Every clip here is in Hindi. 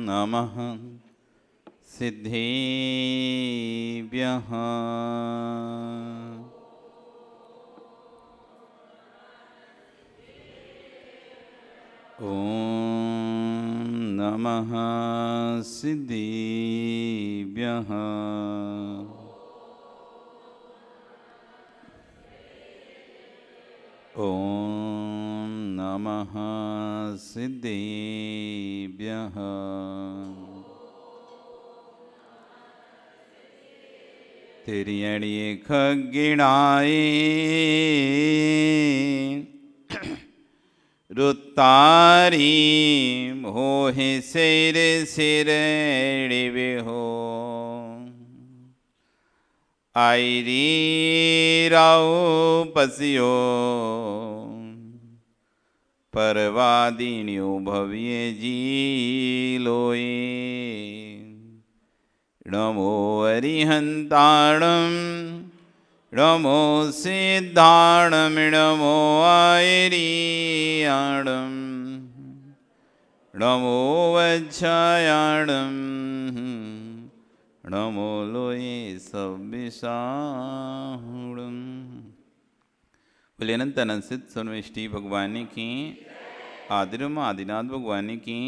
नमः सिद्धेभ्यः। ॐ नमः सिद्धेभ्यः। ॐ नमः सिद्धेभ्यः। तिर्यणि खग्गिणाये रुत्तारी मोहे सिर सिरड़िविहो आईरी राव पसियो परवादिन्यो भव्य जीलोये नमो अरिहंताणं नमो सिद्धाणं नमो आयरियाणं नमो वज्रायाणं नमो लोये सव्विशाहुणं। बोले अनंत अनंत सिद्ध सर्वष्टि भगवान की, आदिरम आदिनाथ भगवान की,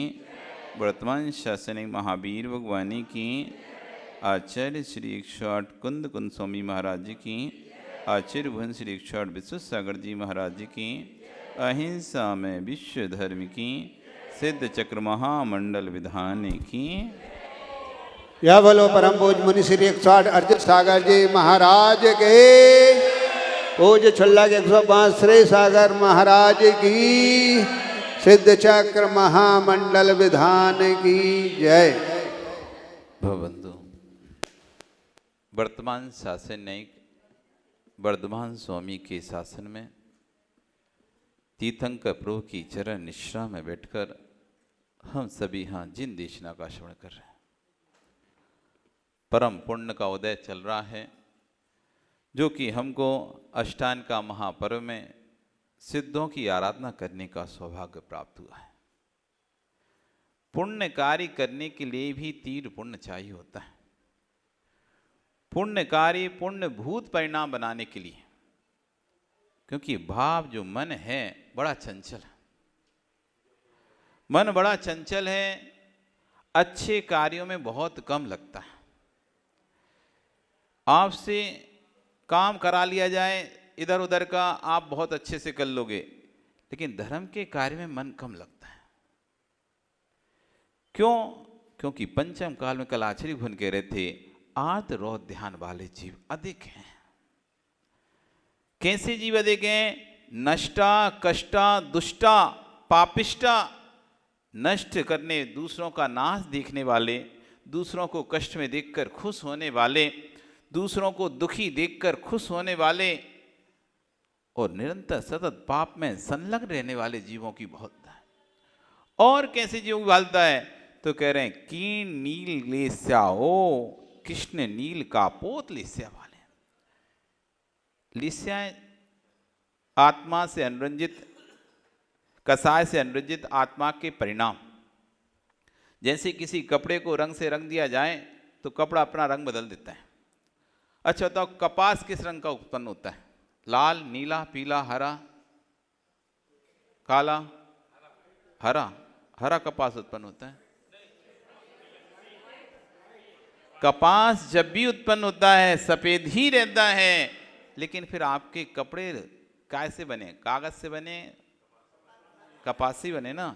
वर्तमान शासनिक महावीर भगवान की, आचार्य श्री 108 कुंद कुंद स्वामी महाराज जी की, आचार्य भुवन श्री 108 विश्व सागर जी महाराज जी की, अहिंसा में विश्व धर्म की, सिद्ध चक्र महामंडल विधान की। या बोलो परम पूज मुनि श्री 108 अर्जुन सागर जी महाराज के, पूज छल्ला के 105 श्री सागर महाराज की, सिद्ध चक्र महामंडल विधान की जय। भवन्तु। वर्तमान शासन न्यायिक वर्धमान स्वामी के शासन में तीर्थंकर प्रभु की चरण निश्रा में बैठकर हम सभी यहाँ जिन देशना का श्रवण कर रहे हैं, परम पुण्य का उदय चल रहा है, जो कि हमको अष्टान का महापर्व में सिद्धों की आराधना करने का सौभाग्य प्राप्त हुआ है। पुण्य कार्य करने के लिए भी तीव्र पुण्य चाहिए होता है। पुण्य कार्य पुण्य भूत परिणाम बनाने के लिए, क्योंकि भाव जो मन है बड़ा चंचल है, मन बड़ा चंचल है, अच्छे कार्यों में बहुत कम लगता है। आपसे काम करा लिया जाए इधर उधर का, आप बहुत अच्छे से कर लोगे, लेकिन धर्म के कार्य में मन कम लगता है। क्यों? क्योंकि पंचम काल में कल आचार्य भुवन कह रहे थे, आर्त रोध ध्यान वाले जीव अधिक हैं। कैसे जीव अधिक हैं? नष्टा कष्टा दुष्टा पापिष्टा, नष्ट करने, दूसरों का नाश देखने वाले, दूसरों को कष्ट में देखकर खुश होने वाले, दूसरों को दुखी देखकर खुश होने वाले, और निरंतर सतत पाप में संलग्न रहने वाले जीवों की बहुत है। और कैसे जीव विभागता है? तो कह रहे हैं की नील लेस्या हो, कृष्ण नील का पोत लेस्या वाले। लेस्या आत्मा से अनुरंजित, कसाय से अनुरंजित आत्मा के परिणाम। जैसे किसी कपड़े को रंग से रंग दिया जाए तो कपड़ा अपना रंग बदल देता है। अच्छा बताओ, कपास किस रंग का उत्पन्न होता है? लाल, नीला, पीला, हरा, काला, हरा। हरा कपास उत्पन्न होता है। कपास जब भी उत्पन्न होता है सफेद ही रहता है, लेकिन फिर आपके कपड़े कैसे बने? कागज से बने, कपास से बने ना।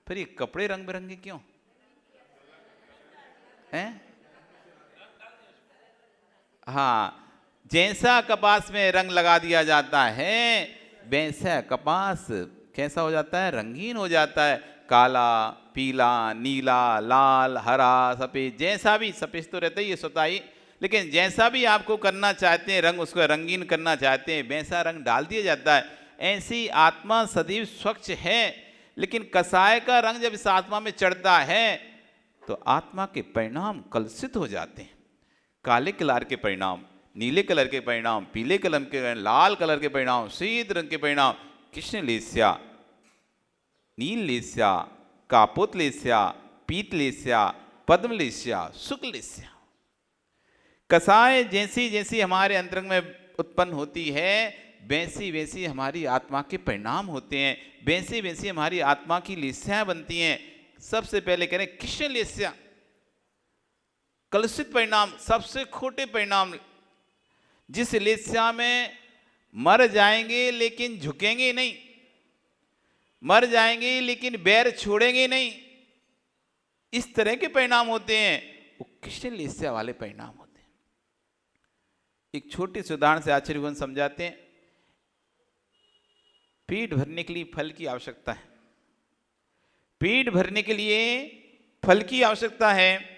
फिर ये कपड़े रंग बिरंगे क्यों हैं? हाँ, जैसा कपास में रंग लगा दिया जाता है, वैसा कपास कैसा हो जाता है? रंगीन हो जाता है। काला, पीला, नीला, लाल, हरा, सफेद, जैसा भी, सफेद तो रहता ही है स्वतः ही, लेकिन जैसा भी आपको करना चाहते हैं रंग, उसको रंगीन करना चाहते हैं, वैसा रंग डाल दिया जाता है। ऐसी आत्मा सदैव स्वच्छ है, लेकिन कसाय का रंग जब इस आत्मा में चढ़ता है तो आत्मा के परिणाम कलुषित हो जाते हैं। काले कलर के परिणाम, नीले कलर के परिणाम, पीले कलर के, लाल कलर के परिणाम, श्वेत रंग के परिणाम, कृष्ण लेस्या, नील लेस्या, कापोत लेस्या, पीतलेस्या, पद्मलेस्या, शुक्लेस्या। कसाय जैसी जैसी हमारे अंतरंग में उत्पन्न होती है, वैसी वैसी हमारी आत्मा के परिणाम होते हैं, वैसी वैसी हमारी आत्मा की लेस्याएं बनती हैं। सबसे पहले कह रहे हैं कृष्ण लेस्या, कलुषित परिणाम, सबसे खोटे परिणाम। जिस लेस्या में मर जाएंगे लेकिन झुकेंगे नहीं, मर जाएंगे लेकिन बैर छोड़ेंगे नहीं, इस तरह के परिणाम होते हैं, वो कृष्ण लेस्या वाले परिणाम होते हैं। एक छोटे से उदाहरण से आचार्य भगवान समझाते हैं। पेट भरने के लिए फल की आवश्यकता है, पेट भरने के लिए फल की आवश्यकता है।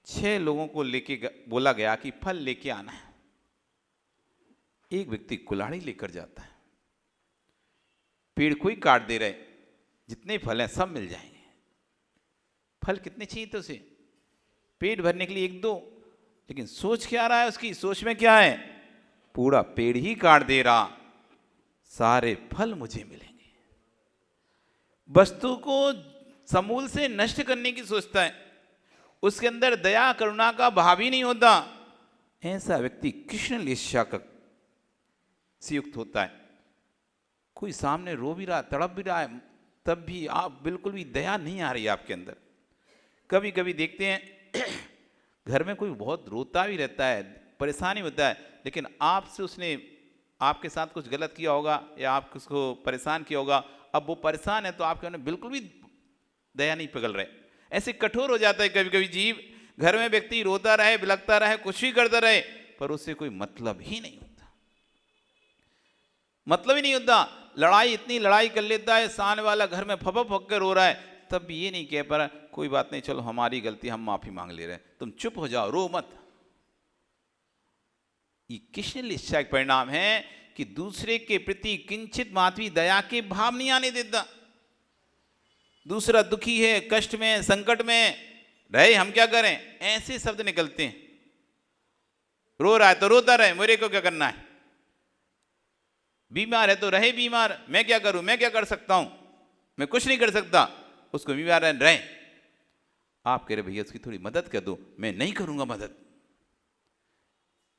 6 लोगों को लेके बोला गया कि फल लेके आना है। एक व्यक्ति कुल्हाड़ी लेकर जाता है, पेड़ कोई काट दे रहे, जितने फल हैं सब मिल जाएंगे। फल कितने चाहिए तो उसे पेट भरने के लिए 1-2, लेकिन सोच क्या रहा है, उसकी सोच में क्या है, पूरा पेड़ ही काट दे रहा, सारे फल मुझे मिलेंगे। वस्तु को समूल से नष्ट करने की सोचता है, उसके अंदर दया करुणा का भाव ही नहीं होता। ऐसा व्यक्ति कृष्ण लेस्या से युक्त होता है। कोई सामने रो भी रहा, तड़प भी रहा है, तब भी आप बिल्कुल भी दया नहीं आ रही आपके अंदर। कभी कभी देखते हैं घर में कोई बहुत रोता भी रहता है, परेशानी होता है, लेकिन आपसे उसने आपके साथ कुछ गलत किया होगा या आप उसको परेशान किया होगा, अब वो परेशान है तो आपके अंदर बिल्कुल भी दया नहीं पिघल रहे। ऐसे कठोर हो जाता है कभी कभी जीव। घर में व्यक्ति रोता रहे, बिलखता रहे, कुछ भी करता रहे, पर उससे कोई मतलब ही नहीं होता, मतलब ही नहीं होता। लड़ाई, इतनी लड़ाई कर लेता है, सामने वाला घर में फपक फक कर रो रहा है, तब भी ये नहीं कह पा रहा कोई बात नहीं, चलो हमारी गलती, हम माफी मांग ले रहे हैं, तुम चुप हो जाओ, रो मत। ये कृष्ण लेस्या का परिणाम है कि दूसरे के प्रति किंचित मात्र भी दया के भाव नहीं आने देता। दूसरा दुखी है, कष्ट में, संकट में रहे, हम क्या करें, ऐसे शब्द निकलते हैं। रो रहा है तो रोता रहे, मेरे को क्या करना है, बीमार है तो रहे बीमार, मैं क्या करूं, मैं क्या कर सकता हूं, मैं कुछ नहीं कर सकता, उसको बीमार रहे। आप कह रहे भैया उसकी थोड़ी मदद कर दो, मैं नहीं करूंगा मदद।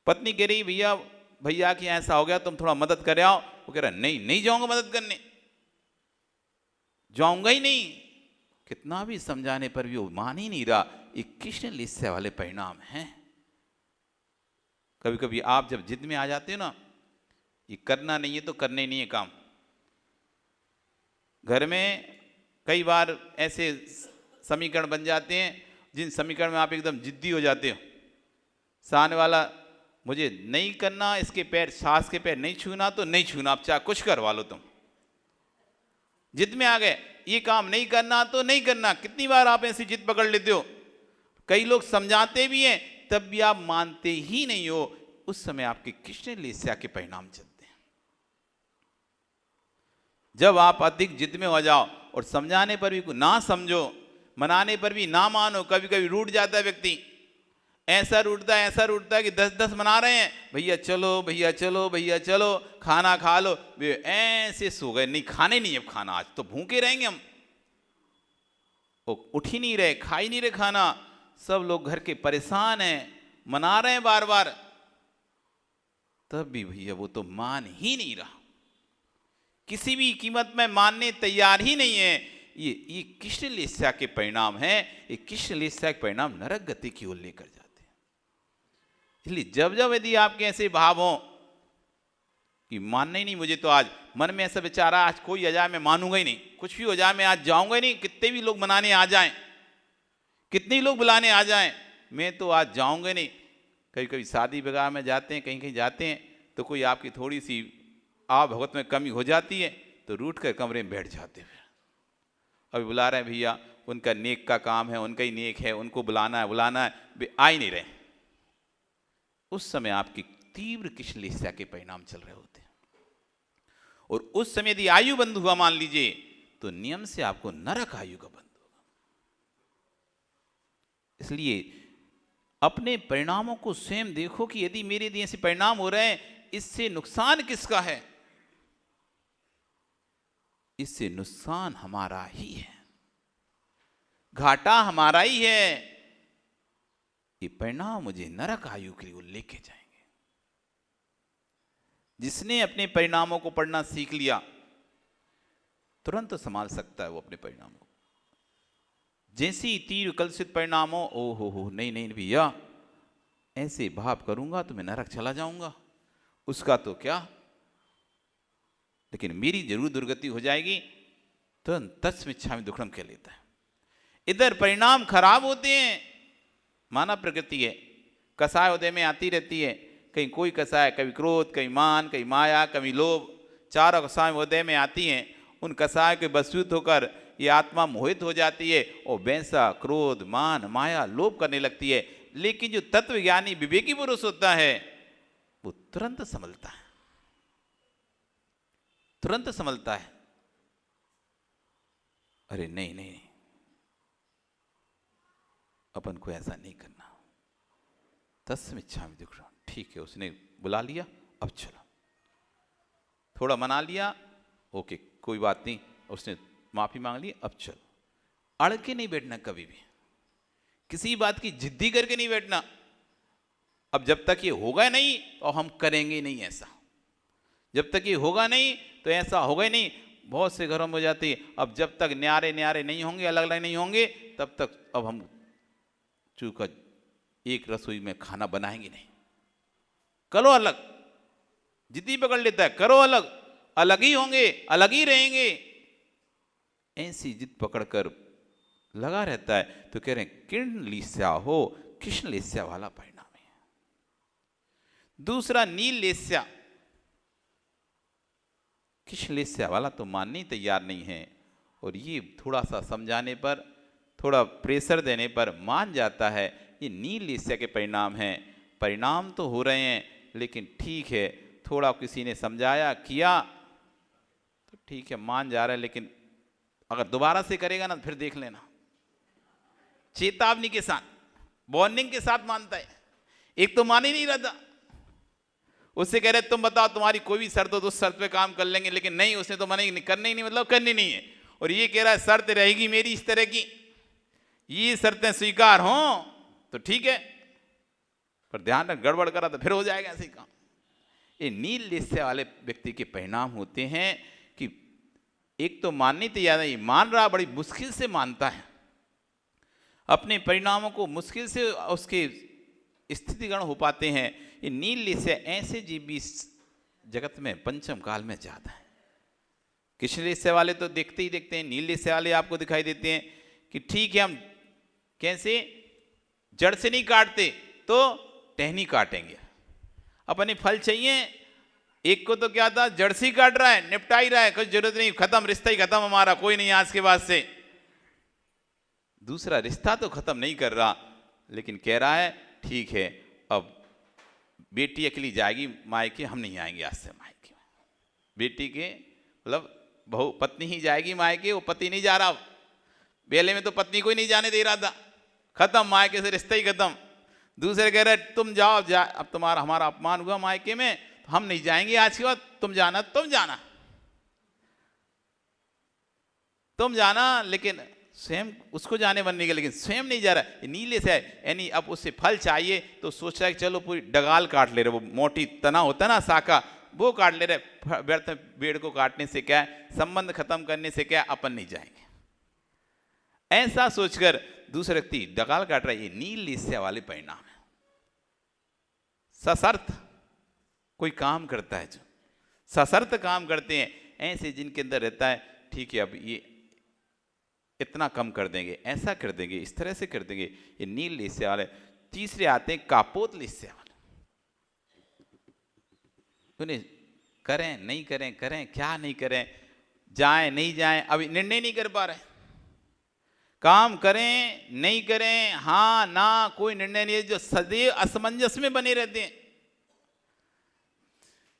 पत्नी कह रही भैया भैया कि ऐसा हो गया, तुम थोड़ा मदद कर आओ, वो कह रहा नहीं, नहीं जाऊंगा मदद करने, जाऊंगा ही नहीं। कितना भी समझाने पर भी वो मान ही नहीं रहा। ये कृष्ण लेस्या वाले परिणाम हैं। कभी कभी आप जब जिद में आ जाते हो ना, ये करना नहीं है तो करना ही नहीं है काम। घर में कई बार ऐसे समीकरण बन जाते हैं जिन समीकरण में आप एकदम जिद्दी हो जाते हो। सामने वाला मुझे नहीं करना, इसके पैर, सास के पैर नहीं छूना तो नहीं छूना, आप चाहे कुछ करवा लो, तुम जिद में आ गए, ये काम नहीं करना तो नहीं करना। कितनी बार आप ऐसी जिद पकड़ लेते हो। कई लोग समझाते भी हैं तब भी आप मानते ही नहीं हो। उस समय आपके कृष्ण लेस्या के परिणाम चलते हैं। जब आप अधिक जिद में हो जाओ और समझाने पर भी ना समझो, मनाने पर भी ना मानो, कभी कभी रूठ जाता है व्यक्ति, ऐसा रूठता है कि 10-10 मना रहे हैं, भैया चलो भैया चलो भैया चलो, खाना खा लो, वे ऐसे सो गए, नहीं खाने नहीं, अब खाना आज तो भूखे रहेंगे हम, उठ ही नहीं रहे, खा ही नहीं रहे खाना। सब लोग घर के परेशान हैं, मना रहे हैं बार बार, तब भी भैया वो तो मान ही नहीं रहा, किसी भी कीमत में मानने तैयार ही नहीं है। ये कृष्ण लेस्या के परिणाम है। ये कृष्ण लेस्या के परिणाम नरक गति की ओर लेकर जाते हैं। इसलिए जब जब यदि आपके ऐसे भाव हो कि मानना ही नहीं मुझे, तो आज मन में ऐसा विचारा आज कोई आ जाए मैं मानूंगा ही नहीं, कुछ भी हो जाए मैं आज जाऊंगा ही नहीं, कितने भी लोग मनाने आ जाएं, कितने लोग बुलाने आ जाएं, मैं तो आज जाऊंगा नहीं। कभी कभी शादी विवाह में जाते हैं, कहीं कहीं जाते हैं, तो कोई आपकी थोड़ी सी आव भगत में कमी हो जाती है तो रूठ कर कमरे में बैठ जाते हैं। अभी बुला रहे हैं भैया, उनका नेक का काम है, उनका ही नेक है, उनको बुलाना है, वे आ ही नहीं रहे। उस समय आपकी तीव्र कृष्ण लेस्या के परिणाम चल रहे होते हैं। और उस समय यदि आयु बंद हुआ मान लीजिए, तो नियम से आपको नरक आयु का बंद होगा। इसलिए अपने परिणामों को स्वयं देखो कि यदि मेरे लिए ऐसे परिणाम हो रहे हैं, इससे नुकसान किसका है? इससे नुकसान हमारा ही है। घाटा हमारा ही है। ये परिणाम मुझे नरक आयु के लिए लेके जाएंगे। जिसने अपने परिणामों को पढ़ना सीख लिया तुरंत संभाल सकता है वो अपने परिणामों को। जैसी तीर कलसित परिणामों, ओ हो नहीं नहीं भैया, ऐसे भाव करूंगा तो मैं नरक चला जाऊंगा, उसका तो क्या, लेकिन मेरी जरूर दुर्गति हो जाएगी, तुरंत तस्मिच्छामि दुक्कडम कह लेता है। इधर परिणाम खराब होते हैं, मानव प्रकृति है, कसाय उदय में आती रहती है, कहीं कोई कसाय, कभी क्रोध, कभी मान, कभी माया, कभी लोभ, चारों कसाय उदय में आती हैं। उन कसाय के वशूत होकर ये आत्मा मोहित हो जाती है और वैसा क्रोध, मान, माया, लोभ करने लगती है। लेकिन जो तत्वज्ञानी विवेकी पुरुष होता है वो तुरंत संभलता है, तुरंत संभलता है। अरे नहीं नहीं, अपन को ऐसा नहीं करना, तस्मिच्छामि दुक्कडम, ठीक है, उसने बुला लिया, अब चलो, थोड़ा मना लिया, ओके कोई बात नहीं, उसने माफी मांग ली, अब चलो। अड़ के नहीं बैठना कभी भी, किसी बात की जिद्दी करके नहीं बैठना। अब जब तक ये होगा नहीं तो हम करेंगे नहीं ऐसा, जब तक ये होगा नहीं तो ऐसा होगा ही नहीं। बहुत से घरों में हो जाती है, अब जब तक न्यारे न्यारे नहीं होंगे, अलग अलग नहीं होंगे, तब तक अब हम चूका एक रसोई में खाना बनाएंगे नहीं। करो अलग, जिद्दी पकड़ लेता है, करो अलग, अलग ही होंगे, अलग ही रहेंगे, ऐसी जिद पकड़कर लगा रहता है। तो कह रहे हैं किर्ण लेस्या हो, कृष्ण लेस्या वाला परिणाम है। दूसरा नील लेस्या, कृष्ण लेस्या वाला तो मानने ही तैयार नहीं है, और ये थोड़ा सा समझाने पर, थोड़ा प्रेशर देने पर मान जाता है। ये नील लेस्या के परिणाम हैं। परिणाम तो हो रहे हैं, लेकिन ठीक है, थोड़ा किसी ने समझाया किया तो ठीक है, मान जा रहा है, लेकिन अगर दोबारा से करेगा ना फिर देख लेना। चेतावनी के साथ, वार्निंग के साथ मानता है। एक तो मान ही नहीं रहा था, उससे कह रहे तुम बताओ तुम्हारी कोई भी शर्त हो तो उस शर्त पे काम कर लेंगे, लेकिन नहीं, उसने तो मना ही करना ही नहीं, मतलब करनी नहीं है। और ये कह रहा है शर्त रहेगी मेरी इस तरह की, ये शर्तें स्वीकार हों तो ठीक है, पर ध्यान रख गड़बड़ करा तो फिर हो जाएगा ऐसे ही काम। ये नील लेस्या वाले व्यक्ति के परिणाम होते हैं कि एक तो माननी तैयार नहीं, मान रहा, बड़ी मुश्किल से मानता है, अपने परिणामों को मुश्किल से उसके स्थितिगण हो पाते हैं। ये नील लेस्या ऐसे जीव भी इस जगत में पंचम काल में ज्यादा है। कृष्ण लेस्या वाले तो देखते ही देखते हैं, नील लेस्या वाले आपको दिखाई देते हैं कि ठीक है, हम कैसे जड़ से नहीं काटते तो टहनी काटेंगे। अपने फल चाहिए, एक को तो क्या था, जड़ से ही काट रहा है, निपटा ही रहा है, कुछ जरूरत नहीं, खत्म, रिश्ता ही खत्म, हमारा कोई नहीं आज के बाद से। दूसरा रिश्ता तो खत्म नहीं कर रहा, लेकिन कह रहा है ठीक है, अब बेटी अकेली जाएगी मायके, हम नहीं आएंगे आज से मायके। बेटी के मतलब बहू पत्नी ही जाएगी मायके, वो पति नहीं जा रहा। पहले में तो पत्नी को ही नहीं जाने दे रहा था, खत्म, मायके से रिश्ता ही खत्म। दूसरे कह रहे तुम जाओ, अब तुम्हारा हमारा अपमान हुआ मायके में, तो हम नहीं जाएंगे आज के बाद, तुम जाना, तुम जाना, तुम जाना, लेकिन स्वयं उसको जाने बनने के, लेकिन स्वयं नहीं जा रहा। नीले से यानी अब उससे फल चाहिए तो सोच रहा है कि चलो पूरी डगाल काट ले रहे, वो मोटी तना होता है ना शाखा, वो काट ले रहे। व्यर्थ पेड़ को काटने से क्या है, संबंध खत्म करने से क्या, अपन नहीं जाएंगे, ऐसा सोचकर दूसरे व्यक्ति डगाल काट रहा है। ये नील लेस्या वाले परिणाम है। सशर्त कोई काम करता है, जो सशर्त काम करते हैं, ऐसे जिनके अंदर रहता है ठीक है, अब ये इतना कम कर देंगे, ऐसा कर देंगे, इस तरह से कर देंगे, ये नील लेस्या वाले। तीसरे आते हैं कापोत लेस्या वाले। उन्हें करें नहीं करें, करें क्या नहीं करें, जाएं नहीं जाएं, अभी निर्णय नहीं कर पा रहे, काम करें नहीं करें, हाँ ना, कोई निर्णय नहीं है, जो सदैव असमंजस में बने रहते हैं,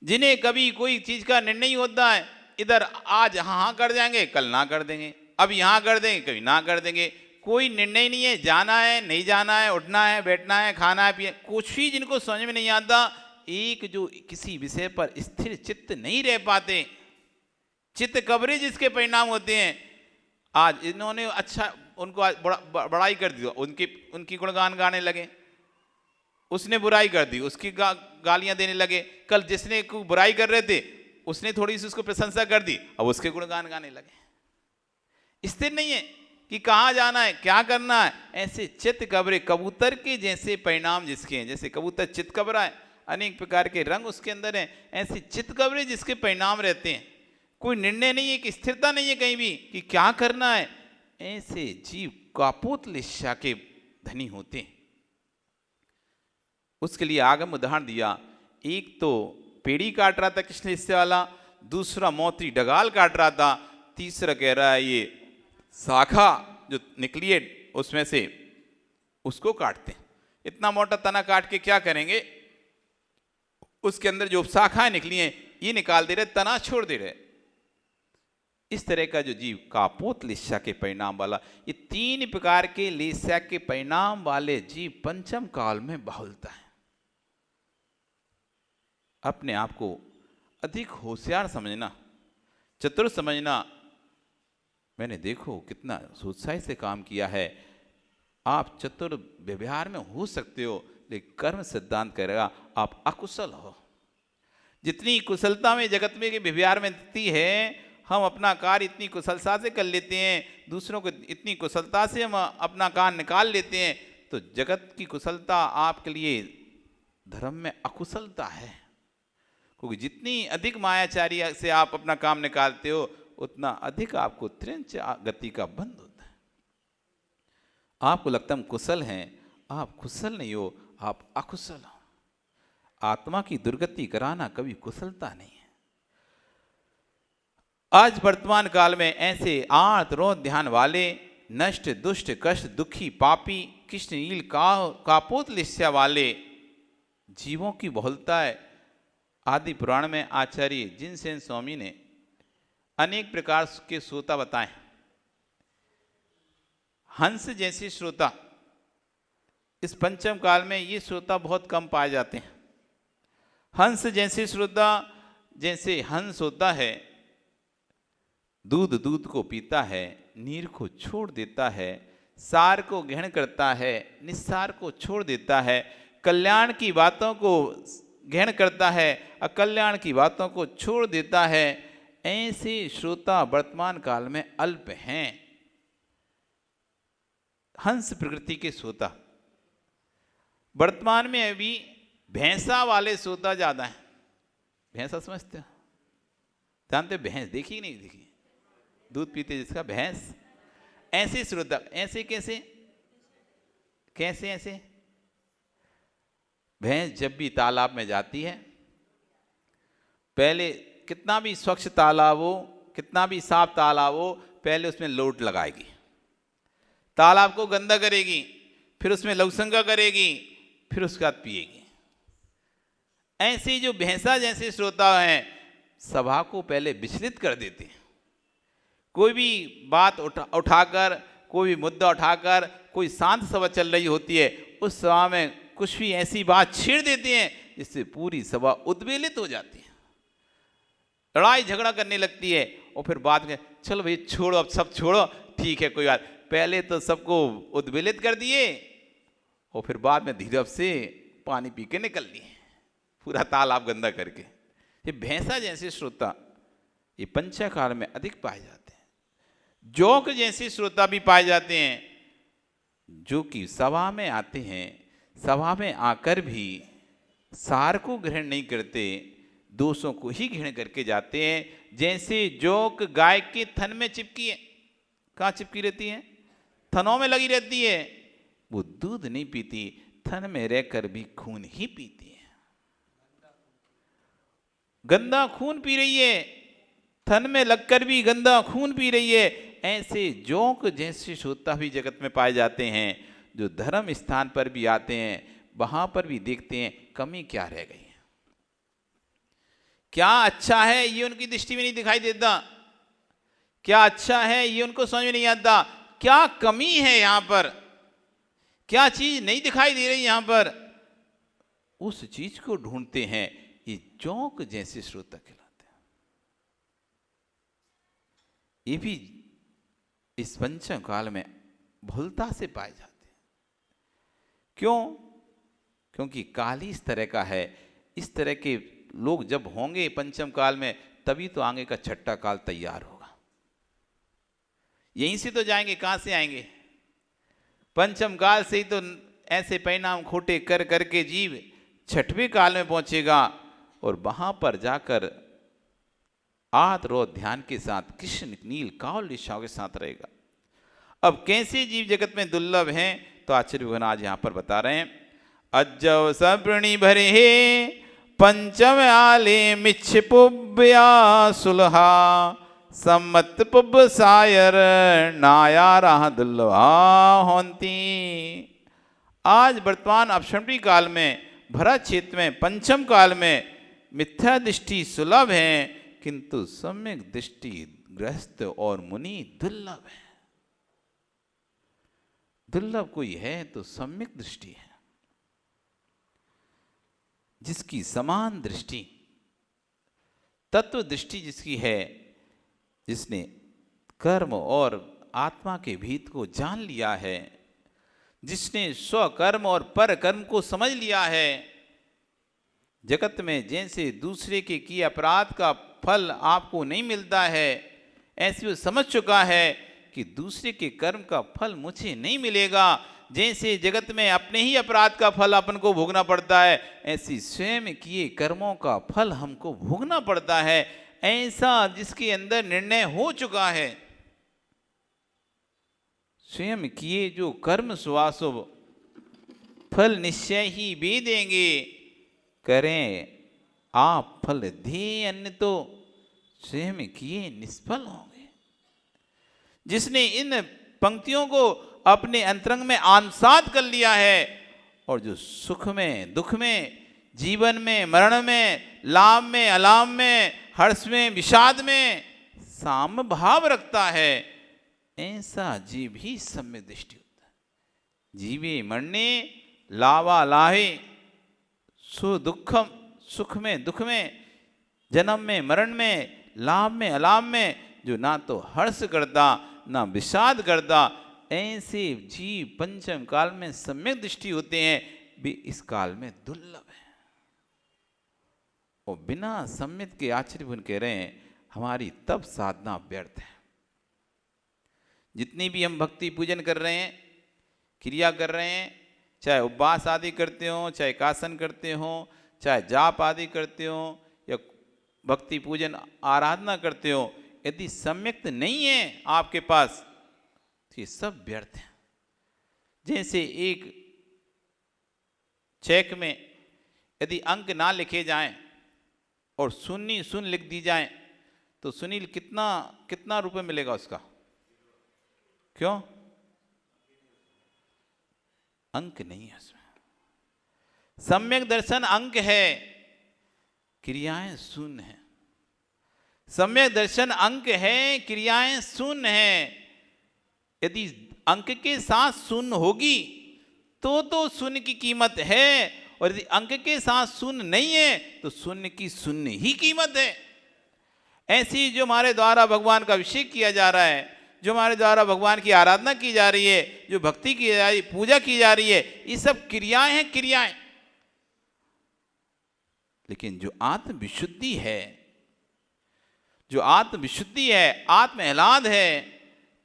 जिन्हें कभी कोई चीज का निर्णय होता है, इधर आज हाँ कर जाएंगे, कल ना कर देंगे, अब यहाँ कर देंगे, कभी ना कर देंगे, कोई निर्णय नहीं है, जाना है नहीं जाना है, उठना है बैठना है, खाना है पिए, कुछ ही जिनको समझ में नहीं आता। एक जो किसी विषय पर स्थिर चित्त नहीं रह पाते, चित्त कवरेज इसके परिणाम होते हैं। आज इन्होंने अच्छा उनको आज बड़ाई कर दी, उनकी गुणगान गाने लगे। उसने बुराई कर दी, उसकी गालियां देने लगे। कल जिसने को बुराई कर रहे थे उसने थोड़ी सी उसको प्रशंसा कर दी, अब उसके गुणगान गाने लगे। स्थिर नहीं है कि कहाँ जाना है, क्या करना है। ऐसे चित कबरे कबूतर के जैसे परिणाम जिसके हैं, जैसे कबूतर चित कबरा है, अनेक प्रकार के रंग उसके अंदर हैं, ऐसे चित कबरे जिसके परिणाम रहते हैं। कोई निर्णय नहीं है, कि स्थिरता नहीं है कहीं भी कि क्या करना है। ऐसे जीव कापोत लिस्सा के धनी होते हैं। उसके लिए आगम उदाहरण दिया, एक तो पेड़ी काट रहा था कृष्ण हिस्से वाला, दूसरा मोती डगाल काट रहा था, तीसरा कह रहा है ये शाखा जो निकली है उसमें से उसको काटते हैं। इतना मोटा तना काट के क्या करेंगे, उसके अंदर जो शाखाएं निकली हैं ये निकाल दे रहे, तना छोड़ दे रहे। इस तरह का जो जीव कापोत लिस्सा के परिणाम वाला, ये 3 प्रकार के लिस्सा के परिणाम वाले जीव पंचम काल में बहुलता है। अपने आप को अधिक होशियार समझना, चतुर समझना। मैंने देखो कितना उत्साह से काम किया है। आप चतुर व्यवहार में हो सकते हो, लेकिन कर्म सिद्धांत करेगा आप अकुशल हो। जितनी कुशलता में जगत में के व्यवहार में दिखती है, हम अपना कार्य इतनी कुशलता से कर लेते हैं, दूसरों को इतनी कुशलता से हम अपना कार्य निकाल लेते हैं, तो जगत की कुशलता आपके लिए धर्म में अकुशलता है। क्योंकि जितनी अधिक मायाचारी से आप अपना काम निकालते हो, उतना अधिक आपको त्रिंच गति का बंध होता है। आपको लगता है हम कुशल हैं, आप कुशल नहीं हो, आप अकुशल हो। आत्मा की दुर्गति कराना कभी कुशलता नहीं है। आज वर्तमान काल में ऐसे आर्त रोध ध्यान वाले नष्ट दुष्ट कष्ट दुखी पापी कृष्ण नील कापोत लिस्सा वाले जीवों की बहुलता है। आदि पुराण में आचार्य जिनसेन स्वामी ने अनेक प्रकार के श्रोता बताए। हंस जैसे श्रोता इस पंचम काल में ये श्रोता बहुत कम पाए जाते हैं। हंस जैसे श्रोता, जैसे हंस होता है, दूध को पीता है, नीर को छोड़ देता है, सार को ग्रहण करता है, निस्सार को छोड़ देता है, कल्याण की बातों को ग्रहण करता है, अकल्याण की बातों को छोड़ देता है। ऐसे श्रोता वर्तमान काल में अल्प हैं। हंस प्रकृति के श्रोता वर्तमान में अभी भैंसा वाले श्रोता ज्यादा हैं। भैंसा समझते हो, जानते हो भैंस देखी कि नहीं देखी, दूध पीते जिसका भैंस। ऐसे श्रोता, ऐसे कैसे कैसे ऐसे भैंस जब भी तालाब में जाती है, पहले कितना भी स्वच्छ तालाब हो, कितना भी साफ तालाब हो, पहले उसमें लोट लगाएगी, तालाब को गंदा करेगी, फिर उसमें लवसंगा करेगी, फिर उसके बाद पिएगी। ऐसे जो भैंसा जैसे श्रोता हैं, सभा को पहले विचलित कर देते हैं। कोई भी बात उठाकर, कोई भी मुद्दा उठाकर, कोई शांत सभा चल रही होती है, उस सभा में कुछ भी ऐसी बात छेड़ देते हैं जिससे पूरी सभा उद्वेलित हो जाती है, लड़ाई झगड़ा करने लगती है। और फिर बाद में चलो भाई छोड़ो, अब सब छोड़ो, ठीक है कोई बात। पहले तो सबको उद्वेलित कर दिए और फिर बाद में धीरे से पानी पी के निकल लिए, पूरा तालाब गंदा करके। ये भैंसा जैसे श्रोता ये पंचकाल में अधिक पाए जाते हैं। जोक जैसे श्रोता भी पाए जाते हैं, जो कि सभा में आते हैं, सभा में आकर भी सार को ग्रहण नहीं करते, दोषों को ही ग्रहण करके जाते हैं। जैसे जोक गाय के थन में चिपकी है, कहाँ चिपकी रहती है, थनों में लगी रहती है, वो दूध नहीं पीती, थन में रहकर भी खून ही पीती है, गंदा खून पी रही है, थन में लगकर भी गंदा खून पी रही है। ऐसे जोक जैसे श्रोता भी जगत में पाए जाते हैं, जो धर्म स्थान पर भी आते हैं, वहां पर भी देखते हैं कमी क्या रह गई है, क्या अच्छा है ये उनकी दृष्टि में नहीं दिखाई देता, क्या अच्छा है ये उनको समझ में नहीं आता, क्या कमी है यहां पर, क्या चीज नहीं दिखाई दे रही यहां पर, उस चीज को ढूंढते हैं। ये जोक जैसे श्रोता कहलाते हैं। ये भी इस पंचम काल में बहुलता से पाए जाते हैं। क्यों? क्योंकि काल ही इस तरह का है। इस तरह के लोग जब होंगे पंचम काल में, तभी तो आगे का छठा काल तैयार होगा। यहीं से तो जाएंगे, कहां से आएंगे? पंचम काल से ही तो ऐसे परिणाम खोटे कर करके जीव छठवें काल में पहुंचेगा और वहां पर जाकर आत्रोध ध्यान के साथ कृष्ण नील काल दिशाओं के साथ रहेगा। अब कैसे जीव जगत में दुर्लभ हैं, तो आचार्य भगवान आज यहां पर बता रहे हैं। अज्जव सप्रणि भरे पंचम आले मिच्छ पुब्या सुलहा सम्मत पुब सायर नाया राह दुर्लभा होंती। आज वर्तमान अपशमनी काल में, भरत क्षेत्र में, पंचम काल में मिथ्या दृष्टि सुलभ है, किंतु सम्यक दृष्टि गृहस्थ और मुनि दुर्लभ है। दुर्लभ कोई है तो सम्यक दृष्टि है, जिसकी समान दृष्टि, तत्व दृष्टि जिसकी है, जिसने कर्म और आत्मा के भेद को जान लिया है, जिसने स्वकर्म और पर कर्म को समझ लिया है। जगत में जैसे दूसरे के किए अपराध का फल आपको नहीं मिलता है, ऐसे वो समझ चुका है कि दूसरे के कर्म का फल मुझे नहीं मिलेगा। जैसे जगत में अपने ही अपराध का फल अपन को भोगना पड़ता है, ऐसी स्वयं किए कर्मों का फल हमको भोगना पड़ता है। ऐसा जिसके अंदर निर्णय हो चुका है, स्वयं किए जो कर्म सुवासुभ फल निश्चय ही भी देंगे। करें आप फल दे अन्य तो स्वयं किए निष्फल होंगे। जिसने इन पंक्तियों को अपने अंतरंग में आत्मसात कर लिया है और जो सुख में, दुख में, जीवन में, मरण में, लाभ में, अलाभ में, हर्ष में, विषाद में साम भाव रखता है, ऐसा जीव ही सम्य दृष्टि होता है। जीवे मरने लावा लाहे सु दुखम, सुख में, दुख में, जन्म में, मरण में, लाभ में, अलाभ में जो ना तो हर्ष करता ना विषाद करता, ऐसे जीव पंचम काल में सम्यक दृष्टि होते हैं, भी इस काल में दुर्लभ है। और बिना सम्यक के आचार्य मुनि कह रहे हैं हमारी तब साधना व्यर्थ है। जितनी भी हम भक्ति पूजन कर रहे हैं, क्रिया कर रहे हैं, चाहे उपवास आदि करते हो, चाहे कासन करते हो, चाहे जाप आदि करते हो, या भक्ति पूजन आराधना करते हो, यदि सम्यक नहीं है आपके पास तो ये सब व्यर्थ है। जैसे एक चेक में यदि अंक ना लिखे जाएं और शून्य शून्य लिख दी जाए, तो सुनील कितना रुपए मिलेगा उसका? क्यों? अंक नहीं है उसमें। सम्यक दर्शन अंक है, क्रियाएं शून्य है। सम्यक दर्शन अंक है, क्रियाएं शून्य है। यदि अंक के साथ शून्य होगी तो शून्य की कीमत है, और यदि अंक के साथ शून्य नहीं है तो शून्य की शून्य ही कीमत है। ऐसी जो हमारे द्वारा भगवान का अभिषेक किया जा रहा है, जो हमारे द्वारा भगवान की आराधना की जा रही है, जो भक्ति की जा रही, पूजा की जा रही है, ये सब क्रियाएं हैं, क्रियाएं। लेकिन जो आत्म विशुद्धि है, जो आत्म विशुद्धि है, आत्म आह्लाद है,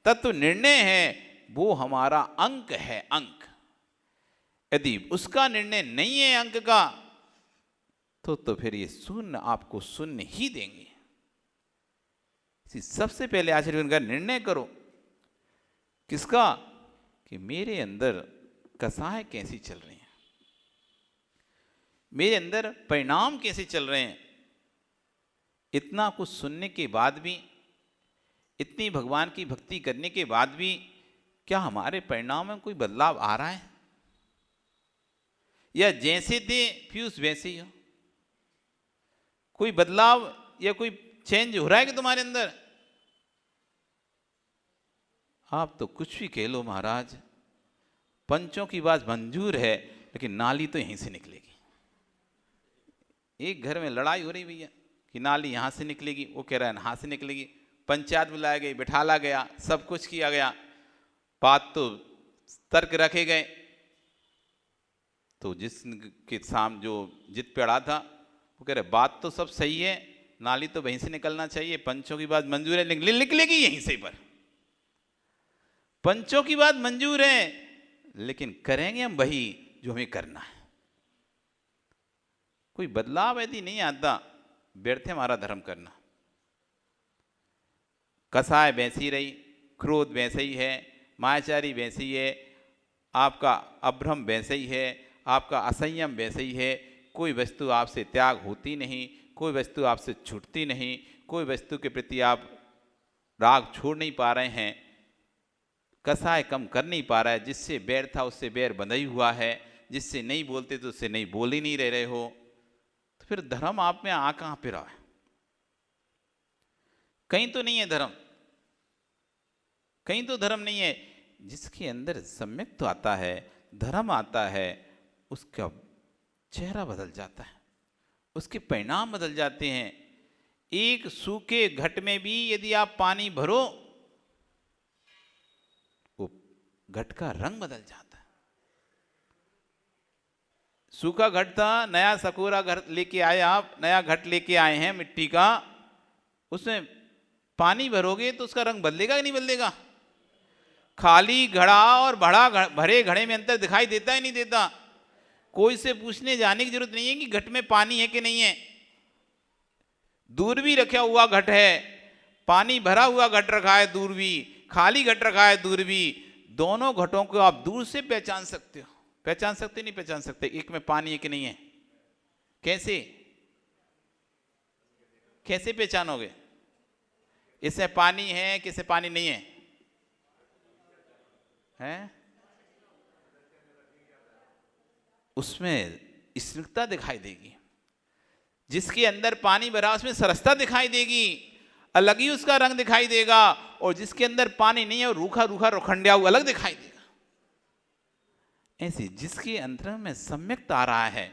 तत्व निर्णय है, वो हमारा अंक है। अंक यदि उसका निर्णय नहीं है अंक का, तो फिर ये शून्य आपको शून्य ही देंगे। सबसे पहले आचार्य का निर्णय करो, किसका? कि मेरे अंदर कसाय कैसी चल रही है, मेरे अंदर परिणाम कैसे चल रहे हैं। इतना कुछ सुनने के बाद भी, इतनी भगवान की भक्ति करने के बाद भी, क्या हमारे परिणाम में कोई बदलाव आ रहा है? या जैसे थे फ्यूज वैसे ही हो? कोई बदलाव या कोई चेंज हो रहा है कि तुम्हारे अंदर? आप तो कुछ भी कह लो महाराज, पंचों की बात मंजूर है, लेकिन नाली तो यहीं से निकलेगी। एक घर में लड़ाई हो रही भैया कि नाली यहां से निकलेगी, वो कह रहा है यहां से निकलेगी। पंचायत बुलाया गई, बिठाला गया, सब कुछ किया गया, बात तो तर्क रखे गए तो जिसके सामने जो जित पे अड़ा था वो कह रहे बात तो सब सही है, नाली तो वहीं से निकलना चाहिए, पंचों की बात मंजूर है, निकलेगी यहीं से पर। पंचों की बात मंजूर है लेकिन करेंगे हम वही जो हमें करना है। कोई बदलाव यदि नहीं आता व्यर्थ है हमारा धर्म करना। कसाय वैसी रही, क्रोध वैसे ही है, मायाचारी वैसे ही है, आपका अभ्रम वैसे ही है, आपका असंयम वैसे ही है। कोई वस्तु आपसे त्याग होती नहीं, कोई वस्तु आपसे छूटती नहीं, कोई वस्तु के प्रति आप राग छोड़ नहीं पा रहे हैं, कसाय कम कर नहीं पा रहा है। जिससे बैर था उससे बैर बंधा ही हुआ है, जिससे नहीं बोलते तो उससे नहीं बोल ही नहीं रहे हो, तो फिर धर्म आप में आ कहाँ पे रहा है? कहीं तो नहीं है धर्म, कहीं तो धर्म नहीं है। जिसके अंदर सम्यक तो आता है, धर्म आता है, उसका चेहरा बदल जाता है, उसके परिणाम बदल जाते हैं। एक सूखे घट में भी यदि आप पानी भरो वो घट का रंग बदल जाता है। सूखा घट था, नया सकोरा घर लेके आए, आप नया घट लेके आए हैं मिट्टी का, उसमें पानी भरोगे तो उसका रंग बदलेगा कि नहीं बदलेगा? खाली घड़ा और भरे घड़े में अंतर दिखाई देता ही नहीं देता। कोई से पूछने जाने की जरूरत नहीं है कि घट में पानी है कि नहीं है। दूर भी रखा हुआ घट है, पानी भरा हुआ घट रखा है, दूर भी खाली घट रखा है, दूर भी, दोनों घटों को आप दूर से पहचान सकते हो। पहचान सकते नहीं पहचान सकते? एक में पानी है कि नहीं है, कैसे कैसे पहचानोगे? इसमें पानी है किसे पानी नहीं है? हैं? उसमें स्निग्धता दिखाई देगी। जिसके अंदर पानी भरा उसमें सरसता दिखाई देगी, अलग ही उसका रंग दिखाई देगा। और जिसके अंदर पानी नहीं है और रूखा रूखा रुखंडिया हुआ अलग दिखाई देगा। ऐसे जिसके अंतर में सम्यकता आ रहा है,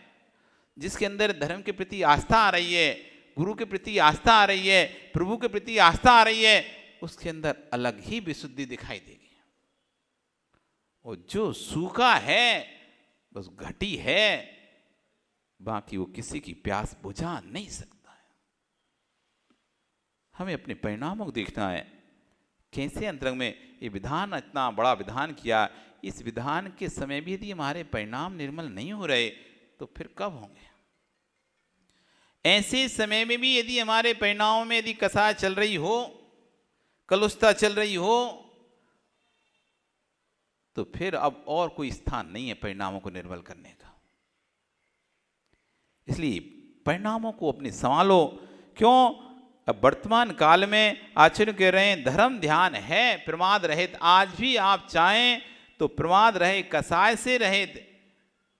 जिसके अंदर धर्म के प्रति आस्था आ रही है, गुरु के प्रति आस्था आ रही है, प्रभु के प्रति आस्था आ रही है, उसके अंदर अलग ही विशुद्धि दिखाई देगी। और जो सूखा है बस घटी है, बाकी वो किसी की प्यास बुझा नहीं सकता है। हमें अपने परिणामों को देखना है। कैसे अंतरंग में ये विधान, इतना बड़ा विधान किया, इस विधान के समय भी यदि हमारे परिणाम निर्मल नहीं हो रहे तो फिर कब होंगे? ऐसे समय में भी यदि हमारे परिणामों में यदि कसाय चल रही हो, कलुषता चल रही हो, तो फिर अब और कोई स्थान नहीं है परिणामों को निर्मल करने का। इसलिए परिणामों को अपने संभालो। क्यों? अब वर्तमान काल में आचार्य कह रहे हैं धर्म ध्यान है प्रमाद रहित। आज भी आप चाहें तो प्रमाद रहे कसाय से रहित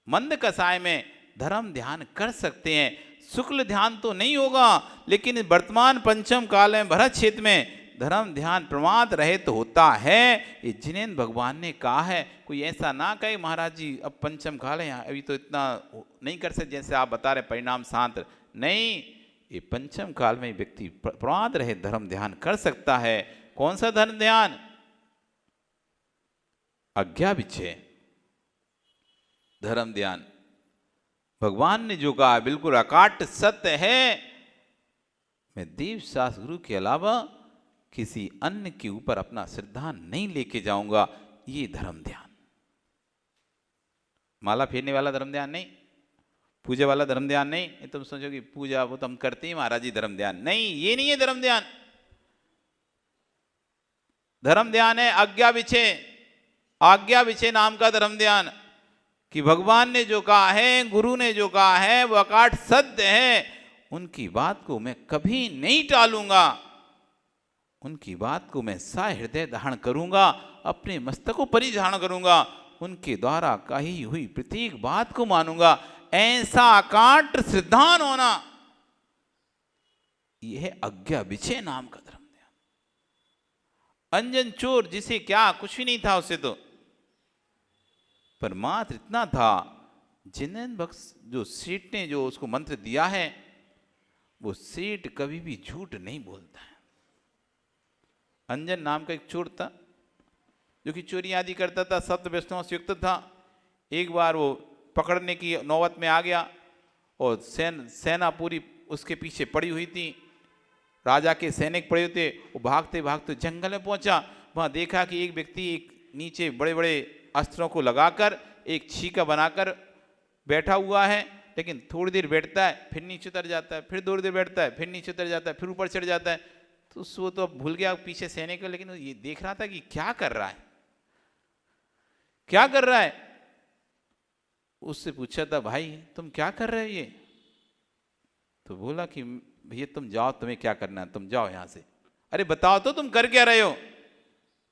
मंद कसाय में धर्म ध्यान कर सकते हैं। शुक्ल ध्यान तो नहीं होगा, लेकिन वर्तमान पंचम काल में भरत क्षेत्र में धर्म ध्यान प्रमाद रहित होता है। ये जिनेन्द्र भगवान ने कहा है। कोई ऐसा ना कहे महाराज जी अब पंचम काल है, अभी तो इतना नहीं कर सकते जैसे आप बता रहे परिणाम शांत नहीं। ये पंचम काल में व्यक्ति प्रमाद रहित धर्म ध्यान कर सकता है। कौन सा धर्म ध्यान? आज्ञा विचय धर्म ध्यान। भगवान ने जो कहा बिल्कुल अकाट सत्य है। मैं देव शास्त्र गुरु के अलावा किसी अन्य के ऊपर अपना श्रद्धा नहीं लेके जाऊंगा। ये धर्म ध्यान, माला फेरने वाला धर्म ध्यान नहीं, पूजा वाला धर्म ध्यान नहीं। तुम सोचो कि पूजा वो तो हम करते ही महाराज जी, धर्म ध्यान नहीं, ये नहीं है धर्म ध्यान। धर्म ध्यान है आज्ञा विचय, आज्ञा विचय नाम का धर्म ध्यान। कि भगवान ने जो कहा है, गुरु ने जो कहा है वो अकाट सत्य है। उनकी बात को मैं कभी नहीं टालूंगा, उनकी बात को मैं सा हृदय धारण करूंगा, अपने मस्तक को परिधारण करूंगा, उनके द्वारा कही हुई प्रत्येक बात को मानूंगा। ऐसा अकाट सिद्धांत होना, यह आज्ञा विचय नाम का धर्म ध्यान। अंजन चोर जिसे क्या कुछ भी नहीं था उसे तो, पर मात्र इतना था जिनेन्द्र भक्त जो सेठ ने जो उसको मंत्र दिया है, वो सेठ कभी भी झूठ नहीं बोलता है। अंजन नाम का एक चोर था जो कि चोरी आदि करता था, सप्त व्यसनों से युक्त था। एक बार वो पकड़ने की नौबत में आ गया और सेना पूरी उसके पीछे पड़ी हुई थी। राजा के सैनिक पड़े हुए थे। वो भागते भागते जंगल में पहुंचा। वहां देखा कि एक व्यक्ति एक नीचे बड़े बड़े अस्त्रों को लगाकर एक छीका बनाकर बैठा हुआ है, लेकिन थोड़ी देर बैठता है फिर नीचे उतर जाता है, फिर थोड़ी देर बैठता है फिर नीचे उतर जाता है, फिर ऊपर चढ़ जाता है। तो वो तो भूल गया पीछे सैनिक, लेकिन ये देख रहा था कि क्या कर रहा है, क्या कर रहा है। उससे पूछा था, भाई तुम क्या कर रहे हो ये? तो बोला कि भैया तुम जाओ, तुम्हें क्या करना है, तुम जाओ यहां से। अरे बताओ तो तुम कर क्या रहे हो,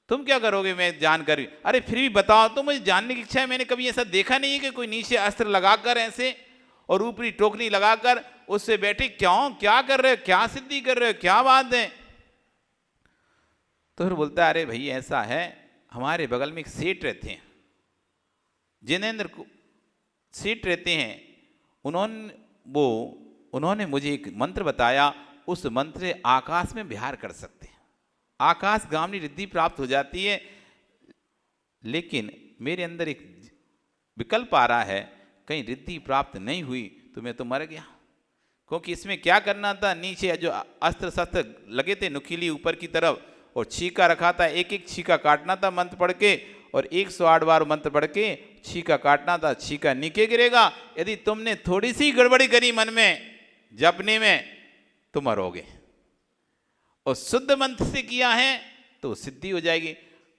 तुम क्या करोगे मैं जान कर? अरे फिर भी बताओ तो, मुझे जानने की इच्छा है। मैंने कभी ऐसा देखा नहीं है कि कोई नीचे अस्त्र लगाकर ऐसे और ऊपरी टोकनी लगाकर उससे बैठे। क्यों, क्या कर रहे हो, क्या सिद्धि कर रहे हो, क्या बात है? तो फिर बोलता है, अरे भाई ऐसा है, हमारे बगल में एक सेठ रहते हैं, जिनेंद्र को सेठ रहते हैं। उन्होंने मुझे एक मंत्र बताया, उस मंत्र से आकाश में विहार कर सकते हैं, आकाशगामी रिद्धि प्राप्त हो जाती है। लेकिन मेरे अंदर एक विकल्प आ रहा है, कहीं रिद्धि प्राप्त नहीं हुई तो मैं तो मर गया। क्योंकि इसमें क्या करना था, नीचे जो अस्त्र शस्त्र लगे थे नुकीली ऊपर की तरफ, और छीका रखा था, एक एक छीका काटना था मंत्र पढ़ के, और 108 बार मंत्र पढ़ के छीका काटना था। छीका नीचे गिरेगा। यदि तुमने थोड़ी सी गड़बड़ी करी मन में जपने में तो मरोगे, और शुद्ध मंत्र से किया है तो सिद्धि हो जाएगी।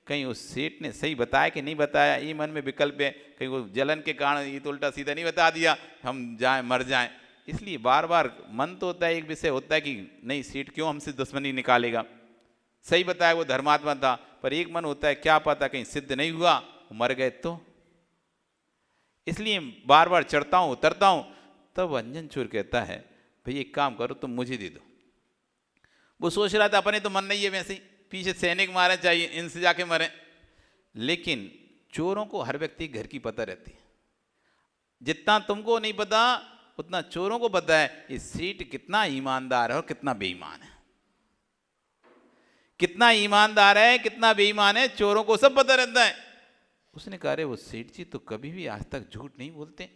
कहीं उस सेठ ने सही बताया कि नहीं बताया, ये मन में विकल्प है। कहीं वो जलन के कारण ये तो उल्टा सीधा नहीं बता दिया, हम जाएं मर जाएं। इसलिए बार बार मन तो होता है, एक विषय होता है कि नहीं सेठ क्यों हमसे दुश्मनी निकालेगा, सही बताया वो धर्मात्मा था। पर एक मन होता है, क्या पता कहीं सिद्ध नहीं हुआ, मर गए तो। इसलिए बार बार चढ़ता हूं उतरता हूं। तब अंजन चोर कहता है, भाई एक काम करो, तुम मुझे दे दो। वो सोच रहा था अपने तो मन नहीं है, वैसे ही पीछे सैनिक मारे चाहिए, इनसे जाके मरे। लेकिन चोरों को हर व्यक्ति घर की पता रहती है। जितना तुमको नहीं पता उतना चोरों को पता है, ये सेठ कितना ईमानदार है और कितना बेईमान है। कितना ईमानदार है कितना बेईमान है, चोरों को सब पता रहता है। उसने कहा, अरे वो सेठ जी तो कभी भी आज तक झूठ नहीं बोलते,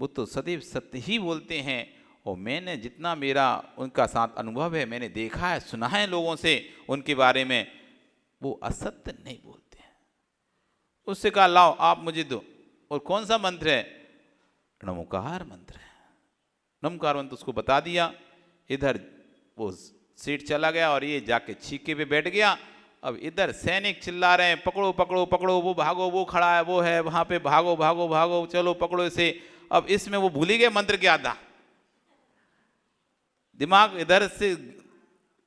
वो तो सदैव सत्य ही बोलते हैं। और मैंने जितना मेरा उनका साथ अनुभव है, मैंने देखा है सुना है लोगों से उनके बारे में, वो असत्य नहीं बोलते हैं। उससे कहा, लाओ आप मुझे दो। और कौन सा मंत्र है? नमोकार मंत्र है। नमोकार मंत्र उसको बता दिया। इधर वो सेठ चला गया और ये जाके छीके पे बैठ गया। अब इधर सैनिक चिल्ला रहे हैं, पकड़ो पकड़ो पकड़ो, वो भागो, वो खड़ा है, वो है वहां पे, भागो भागो भागो, चलो पकड़ो इसे। अब इसमें वो भूल ही गए मंत्र क्या था। दिमाग इधर से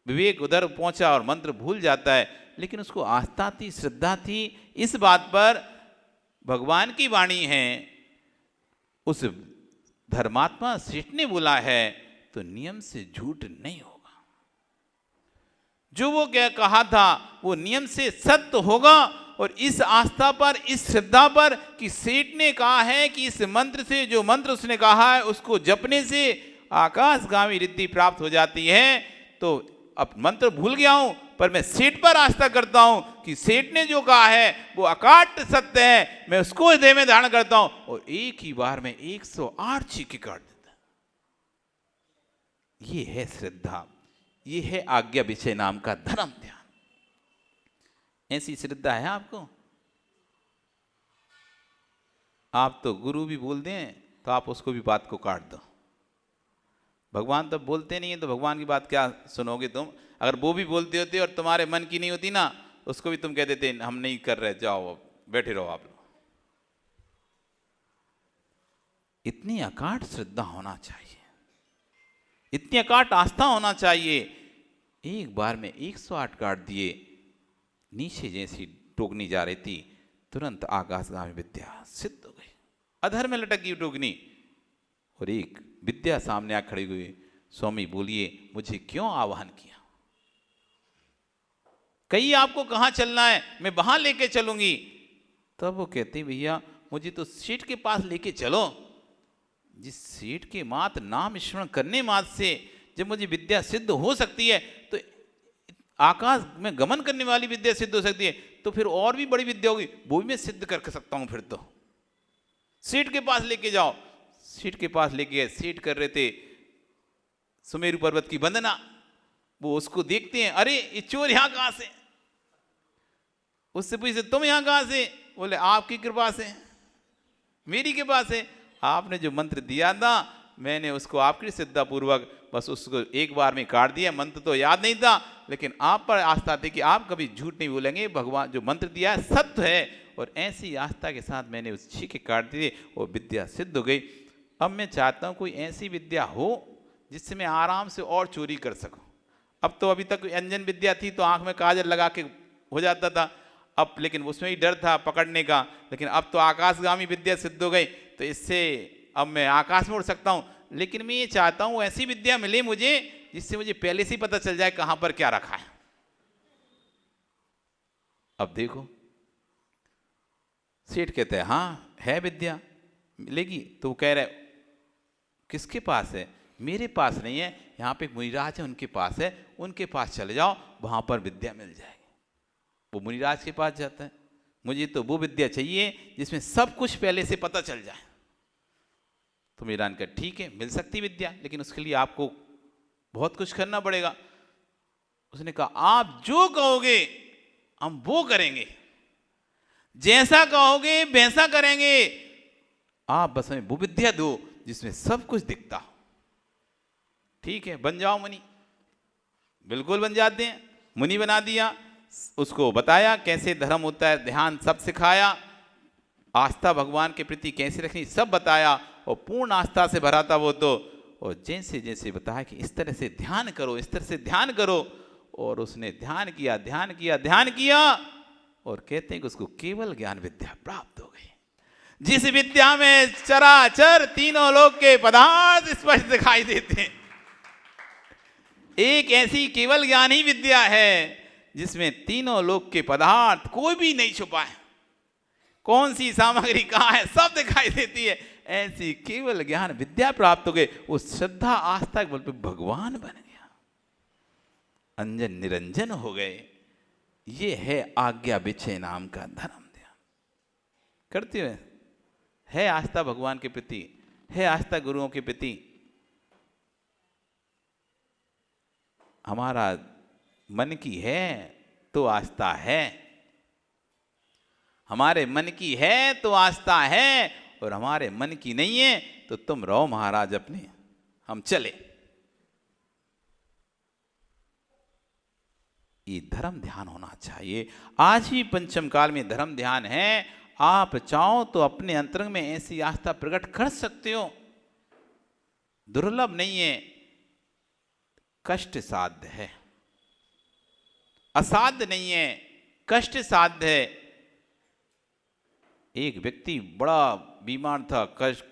विवेक उधर पहुंचा और मंत्र भूल जाता है। लेकिन उसको आस्था थी, श्रद्धा थी इस बात पर, भगवान की वाणी है, उस धर्मात्मा सेठ ने बोला है तो नियम से झूठ नहीं होगा। जो वो क्या कहा था वो नियम से सत्य होगा। और इस आस्था पर, इस श्रद्धा पर कि सेठ ने कहा है कि इस मंत्र से, जो मंत्र उसने कहा है उसको जपने से आकाशगामी रिद्धि प्राप्त हो जाती है। तो अब मंत्र भूल गया हूं, पर मैं सेठ पर आस्था करता हूं कि सेठ ने जो कहा है वो अकाट सत्य है, मैं उसको हृदय में धारण करता हूं। और एक ही बार में 108 छीके काट देता। ये है श्रद्धा, ये है आज्ञा विषय नाम का धर्म ध्यान। ऐसी श्रद्धा है आपको? आप तो गुरु भी बोल दें तो आप उसको भी बात को काट दो। भगवान तो बोलते नहीं है तो भगवान की बात क्या सुनोगे तुम? अगर वो भी बोलते होते और तुम्हारे मन की नहीं होती ना, उसको भी तुम कह देते हम नहीं कर रहे, जाओ बैठे रहो आप लोग। इतनी अकाट श्रद्धा होना चाहिए, इतनी अकाट आस्था होना चाहिए। एक बार में 108 काट दिए। नीचे जैसी टोकनी जा रही थी, तुरंत आकाशगामी विद्या सिद्ध हो गई। अधर में लटक गई टोकनी और एक विद्या सामने आ खड़ी हुई। स्वामी बोलिए, मुझे क्यों आह्वान किया? कहीं आपको कहां चलना है, मैं वहां लेके चलूंगी। तब वो कहती, भैया मुझे तो सेठ के पास लेके चलो। जिस सेठ के मात्र नाम स्मरण करने मात्र से जब मुझे विद्या सिद्ध हो सकती है, तो आकाश में गमन करने वाली विद्या सिद्ध हो सकती है, तो फिर और भी बड़ी विद्या होगी, वो भी मैं सिद्ध कर सकता हूं। फिर तो सेठ के पास लेके जाओ। सेठ के पास लेके गए, सेठ कर रहे थे सुमेरु पर्वत की वंदना। वो उसको देखते हैं, अरे ये चोर यहां कहां से? उससे पूछते तुम यहां कहां से? बोले आपकी कृपा से, मेरी कृपा से। आपने जो मंत्र दिया था मैंने उसको आपकी श्रद्धा पूर्वक बस उसको एक बार में काट दिया। मंत्र तो याद नहीं था, लेकिन आप पर आस्था थी कि आप कभी झूठ नहीं बोलेंगे, भगवान जो मंत्र दिया है सत्य है। और ऐसी आस्था के साथ मैंने उस छीके काट दिए, वो विद्या सिद्ध हो गई। अब मैं चाहता हूँ कोई ऐसी विद्या हो जिससे मैं आराम से और चोरी कर सकूं। अब तो अभी तक अंजन विद्या थी तो आंख में काजल लगा के हो जाता था, अब लेकिन उसमें ही डर था पकड़ने का। लेकिन अब तो आकाशगामी विद्या सिद्ध हो गई, तो इससे अब मैं आकाश में उड़ सकता हूँ। लेकिन मैं ये चाहता हूँ ऐसी विद्या मिले मुझे जिससे मुझे पहले से ही पता चल जाए कहां पर क्या रखा है। अब देखो सेठ कहते हैं हाँ है विद्या मिलेगी। तो वो कह रहे किसके पास है? मेरे पास नहीं है, यहाँ पे एक मुनिराज है उनके पास है, उनके पास चले जाओ, वहां पर विद्या मिल जाएगी। वो मुनिराज के पास जाता है। मुझे तो वो विद्या चाहिए जिसमें सब कुछ पहले से पता चल जाए। तो मुनिराज का ठीक है मिल सकती विद्या, लेकिन उसके लिए आपको बहुत कुछ करना पड़ेगा। उसने कहा आप जो कहोगे हम वो करेंगे, जैसा कहोगे वैसा करेंगे, आप बस हमें वो विद्या दो जिसमें सब कुछ दिखता हो। ठीक है बन जाओ मुनि। बिल्कुल बन जाते हैं। मुनि बना दिया, उसको बताया कैसे धर्म होता है, ध्यान सब सिखाया, आस्था भगवान के प्रति कैसे रखनी सब बताया, और पूर्ण आस्था से भरा था वो तो। और जैसे जैसे बताया कि इस तरह से ध्यान करो, इस तरह से ध्यान करो, और उसने ध्यान किया ध्यान किया ध्यान किया, और कहते हैं कि उसको केवल ज्ञान विद्या प्राप्त हो गई, जिस विद्या में चराचर तीनों लोक के पदार्थ स्पष्ट दिखाई देते हैं। एक ऐसी केवल ज्ञान ही विद्या है जिसमें तीनों लोक के पदार्थ कोई भी नहीं छुपा है, कौन सी सामग्री कहाँ है सब दिखाई देती है। ऐसी केवल ज्ञान विद्या प्राप्त हो गई। वो श्रद्धा आस्था के बल पे भगवान बन गया, अंजन निरंजन हो गए। ये है आज्ञा विचय नाम का धर्म ध्यान। करते हुए है आस्था भगवान के प्रति, है आस्था गुरुओं के प्रति। हमारा मन की है तो आस्था है, हमारे मन की है तो आस्था है, और हमारे मन की नहीं है तो तुम रहो महाराज अपने, हम चले। ये धर्म ध्यान होना चाहिए। आज भी पंचम काल में धर्म ध्यान है। आप चाहो तो अपने अंतरंग में ऐसी आस्था प्रकट कर सकते हो, दुर्लभ नहीं है, कष्ट साध्य है, असाध्य नहीं है, कष्ट साध्य है। एक व्यक्ति बड़ा बीमार था,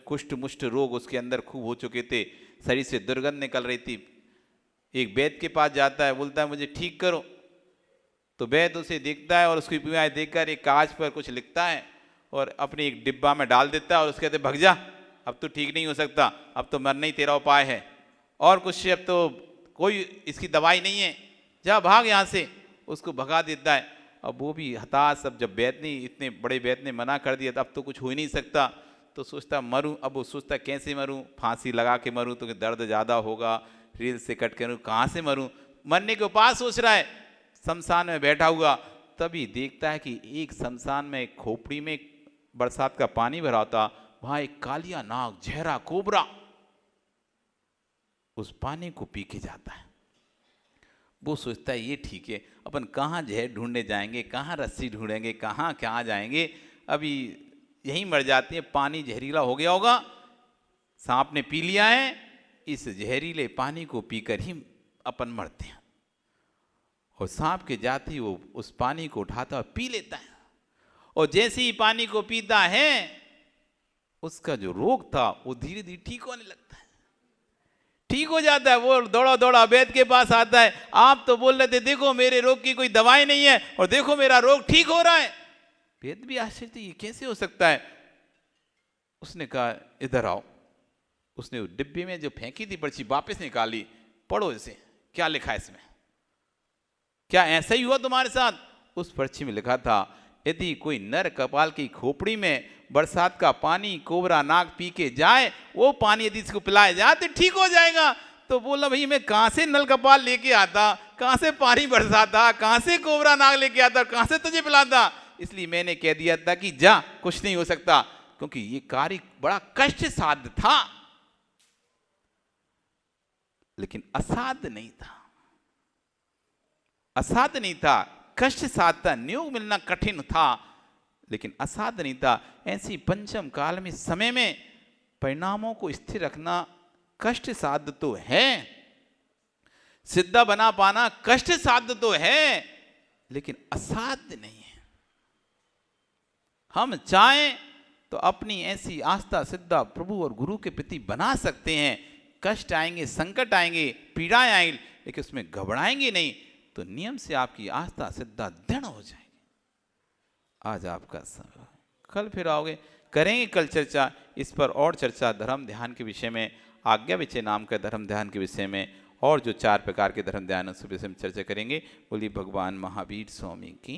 कुष्ठ मुष्ठ रोग उसके अंदर खूब हो चुके थे, शरीर से दुर्गंध निकल रही थी। एक वैद्य के पास जाता है, बोलता है मुझे ठीक करो। तो वैद्य उसे देखता है और उसकी बीमारी देखकर एक कागज पर कुछ लिखता है और अपने एक डिब्बा में डाल देता है, और उसके कहते भग जा, अब तो ठीक नहीं हो सकता, अब तो मरना ही तेरा उपाय है, और कुछ अब तो कोई इसकी दवाई नहीं है, जा भाग यहाँ से। उसको भगा देता है। अब वो भी हताश, अब जब वैद्य ने, इतने बड़े वैद्य ने मना कर दिया, अब तो कुछ हो ही नहीं सकता, तो सोचता मरूं। अब वो सोचता कैसे मरूं, फांसी लगा के मरूं तो दर्द ज़्यादा होगा, रील से कट करूं, कहाँ से मरूं, मरने के उपाय सोच रहा है। शमशान में बैठा हुआ, तभी देखता है कि एक शमशान में एक खोपड़ी में बरसात का पानी भरा था, वहाँ एक कालिया नाग जहरा कोबरा उस पानी को पी के जाता है। वो सोचता है ये ठीक है, अपन कहाँ जहर ढूंढने जाएंगे, कहाँ रस्सी ढूंढेंगे, कहाँ जाएंगे, अभी यहीं मर जाते हैं, पानी जहरीला हो गया होगा, सांप ने पी लिया है, इस जहरीले पानी को पीकर ही अपन मरते हैं। और सांप के जाते ही वो उस पानी को उठाता और पी लेता है, और जैसे ही पानी को पीता है उसका जो रोग था वो धीरे धीरे ठीक होने लगता है, ठीक हो जाता है। वो दौड़ा दौड़ा वैद्य के पास आता है, आप तो बोल रहे थे देखो मेरे रोग की कोई दवाई नहीं है, और देखो मेरा रोग ठीक हो रहा है। वैद्य भी आश्चर्य, ये कैसे हो सकता है। उसने कहा इधर आओ। उसने उस डिब्बे में जो फेंकी थी पर्ची वापस निकाली, पढ़ो इसे क्या लिखा है इसमें। क्या ऐसा ही हुआ तुम्हारे साथ? उस पर्ची में लिखा था, यदि कोई नर कपाल की खोपड़ी में बरसात का पानी कोबरा नाग पी के जाए, वो पानी यदि इसको पिलाया जाए तो ठीक हो जाएगा। तो बोला, भाई मैं कहाँ से नल कपाल लेके आता, कहाँ से पानी बरसाता, कहाँ से कोबरा नाग लेके आता, कहाँ से तुझे पिलाता? इसलिए मैंने कह दिया था कि जा, कुछ नहीं हो सकता, क्योंकि ये कार्य बड़ा कष्ट साध्य था, लेकिन असाध्य नहीं था। असाध्य नहीं था, कष्ट साध्य था, नियोग मिलना कठिन था, लेकिन असाध्य नहीं था। ऐसी पंचम काल में समय में परिणामों को स्थिर रखना कष्ट साध्य तो है, सिद्धा बना पाना कष्ट साध्य तो है, लेकिन असाध्य नहीं है। हम चाहें तो अपनी ऐसी आस्था सिद्धा प्रभु और गुरु के प्रति बना सकते हैं। कष्ट आएंगे, संकट आएंगे, पीड़ाएं आएंगी, लेकिन उसमें घबराएंगे नहीं, तो नियम से आपकी आस्था सिद्धा दृढ़ हो जाएगी। आज आपका समय, कल फिर आओगे, करेंगे कल चर्चा इस पर, और चर्चा धर्म ध्यान के विषय में, आज्ञा विचय नाम का धर्म ध्यान के विषय में, और जो 4 प्रकार के धर्म ध्यान उस विषय में चर्चा करेंगे। बोलिए भगवान महावीर स्वामी की।